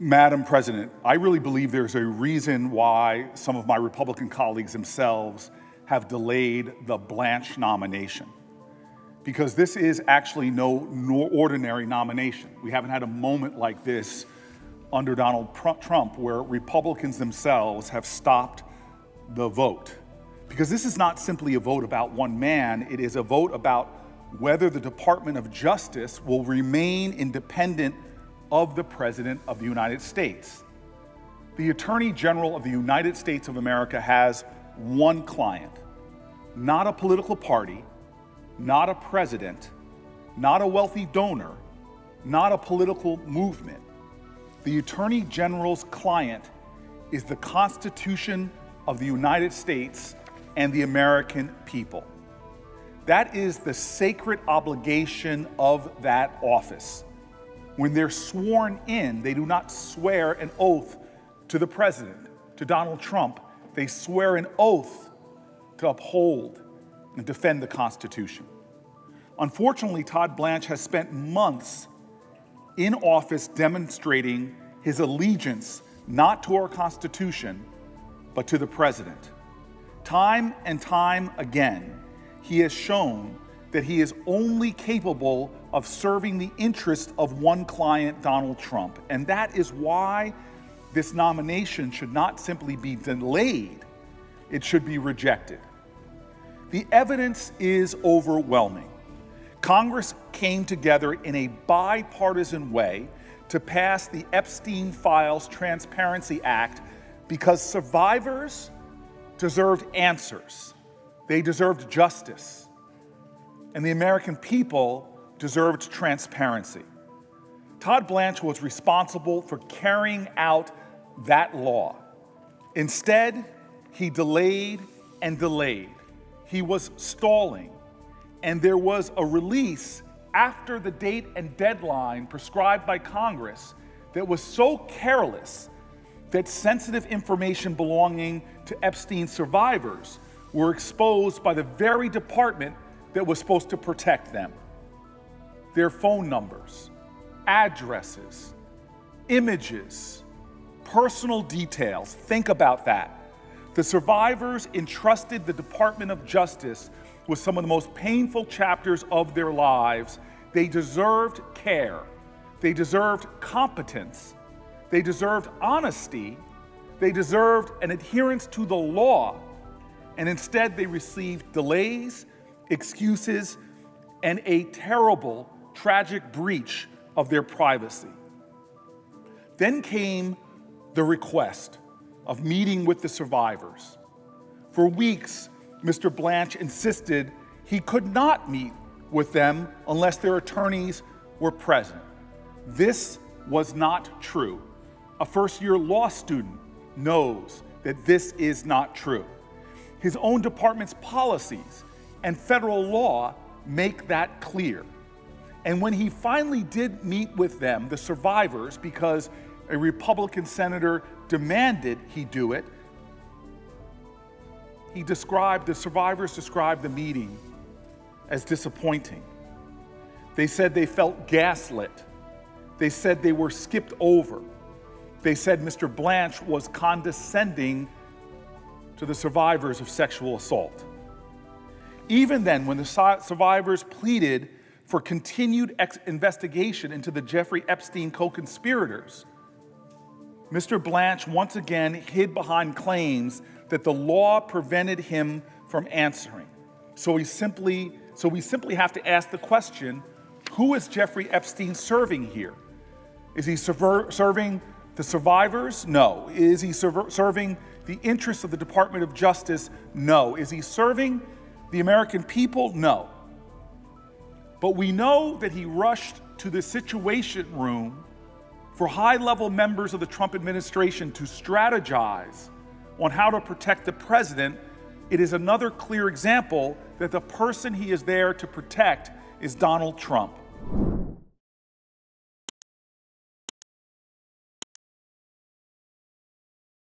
Madam President, I really believe there's a reason why some of my Republican colleagues themselves have delayed the Blanche nomination. Because this is actually no ordinary nomination. We haven't had a moment like this under Donald Trump where Republicans themselves have stopped the vote. Because this is not simply a vote about one man, it is a vote about whether the Department of Justice will remain independent of the President of the United States. The Attorney General of the United States of America has one client, not a political party, not a president, not a wealthy donor, not a political movement. The Attorney General's client is the Constitution of the United States and the American people. That is the sacred obligation of that office. When they're sworn in, they do not swear an oath to the president, to Donald Trump. They swear an oath to uphold and defend the Constitution. Unfortunately, Todd Blanche has spent months in office demonstrating his allegiance not to our Constitution, but to the president. Time and time again, he has shown that he is only capable of serving the interests of one client, Donald Trump. And that is why this nomination should not simply be delayed, it should be rejected. The evidence is overwhelming. Congress came together in a bipartisan way to pass the Epstein Files Transparency Act because survivors deserved answers. They deserved justice. And the American people deserved transparency. Todd Blanche was responsible for carrying out that law. Instead, he delayed and delayed. He was stalling. And there was a release after the date and deadline prescribed by Congress that was so careless that sensitive information belonging to Epstein survivors were exposed by the very department that was supposed to protect them. Their phone numbers, addresses, images, personal details. Think about that. The survivors entrusted the Department of Justice with some of the most painful chapters of their lives. They deserved care. They deserved competence. They deserved honesty. They deserved an adherence to the law. And instead, they received delays, excuses, and a terrible, tragic breach of their privacy. Then came the request of meeting with the survivors. For weeks, Mr. Blanche insisted he could not meet with them unless their attorneys were present. This was not true. A first-year law student knows that this is not true. His own department's policies and federal law make that clear. And when he finally did meet with them, the survivors, because a Republican senator demanded he do it, the survivors described the meeting as disappointing. They said they felt gaslit. They said they were skipped over. They said Mr. Blanche was condescending to the survivors of sexual assault. Even then, when the survivors pleaded for continued investigation into the Jeffrey Epstein co-conspirators, Mr. Blanche once again hid behind claims that the law prevented him from answering. So we simply have to ask the question, who is Jeffrey Epstein serving here? Is he serving the survivors? No. Is he serving the interests of the Department of Justice? No. Is he serving the American people? No. But we know that he rushed to the Situation Room for high-level members of the Trump administration to strategize on how to protect the president. It is another clear example that the person he is there to protect is Donald Trump.